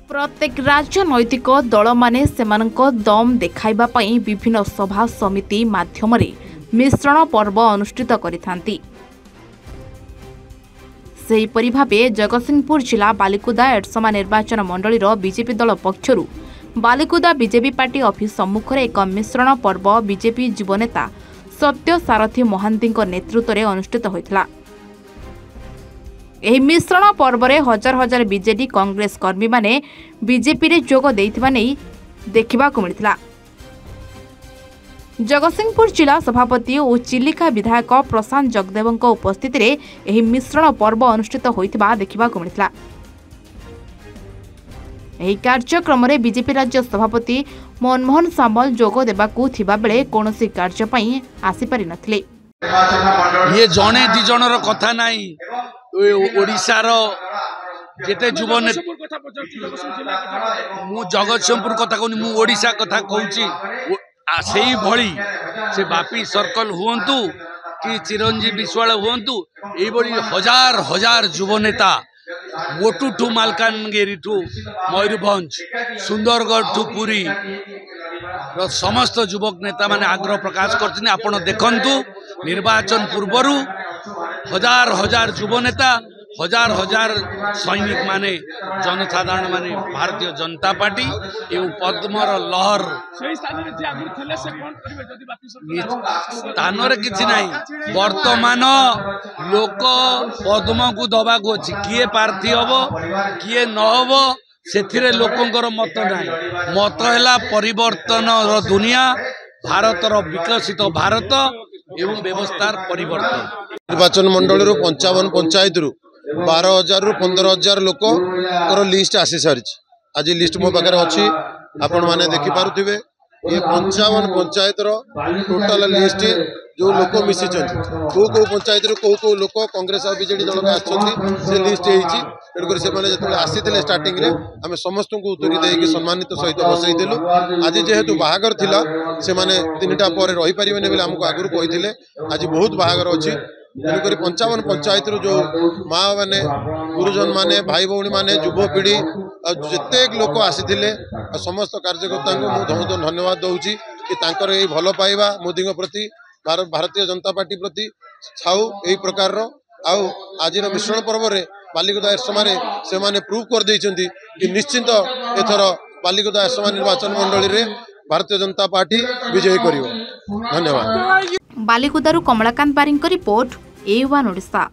प्रत्येक राजनैतिक दल माने सेमानक दम देखाइबा पई विभिन्न सभा समिति माध्यम मिश्रण पर्व अनुष्ठित करिथांती। सेहीपरि भावे जगतसिंहपुर जिला बालिकुदा एडसमा निर्वाचन मंडलीर बीजेपी दल पक्षरु बालिकुदा बीजेपी पार्टी ऑफिस सम्मुख में एक मिश्रण पर्व बीजेपी युवनेता सत्य सारथी महांती नेतृत्व में अनुष्ठित होता। एही मिश्रण पर्व में हजार हजार बीजेडी कांग्रेस कर्मी माने बीजेपी रे जोग देइथिबा नै देखिबा को मिलितला। जगतसिंहपुर जिला सभापति और चिलिका विधायक प्रशांत जगदेव उपस्थित रे एही मिश्रण पर्व अनुष्ठित होइथिबा देखिबा को मिलितला। एही कार्यक्रम रे बीजेपी राज्य सभापति मनमोहन सामल जोग देबाकू थिबा बेले कोनोसी कार्य पई आसी पारि नथिले। ये जणे दि जनर कथा नाही, ओडिशार जेते युव मु जगतसिंहपुर कथा कहूनी, मु ओडिशा कथा कहूची। से भली से बापी सर्कल हुंतु कि चिरंजीव विश्वाल हुंतु, एई बड़ी हजार हजार युव नेता मोटू ठू मालकानगिरी ठू मयूरभंज सुंदरगढ़ ठू पुरी समस्त युवक नेता माने आग्रह प्रकाश करछिन। आपण देखंतु निर्वाचन पूर्वरु हजार हजार युव नेता हजार हजार सैनिक माने जनसाधारण माने भारतीय जनता पार्टी एवं पद्मर लहर स्थान किसी ना वर्तमान लोक पद्म को दबा को अच्छी किए प्रार्थी हम किए न हम से लोकंर मत ना मत है परिवर्तन दुनिया भारतर विकसित भारत एवं व्यवस्थार परिवर्तन। निर्वाचन मंडल 55 पंचायत 12,000 रु 15,000 लोक लिस्ट आसी सारी। आज लिस्ट मो पाखे अच्छी आपण मैंने देखिपे ये 55 पंचायत टोटाल लिस्ट जो लोक मिसी कौ पंचायत कौ लोक कांग्रेस और बीजेडी दल से लिस्ट से आसी स्टार्टिंग आम समस्त को उतरी देकी सम्मानित सहित बसईदेलु। आज जेहेतु बाहागर थिला से माने 3टा पर रही पारिबेनी बोली हमको आगुरी कही। आज बहुत बाहागर अच्छी तेणुक 55 पंचायत जो माँ मैंने गुरुजन माने भाई भौणी माने युवपीढ़ी जिते लोक आसी समस्त कार्यकर्ता को धन्यवाद दूची कि तांकर यही भल पाइबा मोदी प्रति भारतीय जनता पार्टी प्रति छाऊ यही प्रकार आज मिश्रण पर्व में बालिकुदा एरसमा से माने प्रूव कर देइछंती कि निश्चिंत एथर बालिकुदा एरसमा निर्वाचन मंडली रे भारतीय जनता पार्टी विजय करियो। धन्यवाद। बालिकुदारू कमलाकांत बारिंग रिपोर्ट A1 ओडिशा।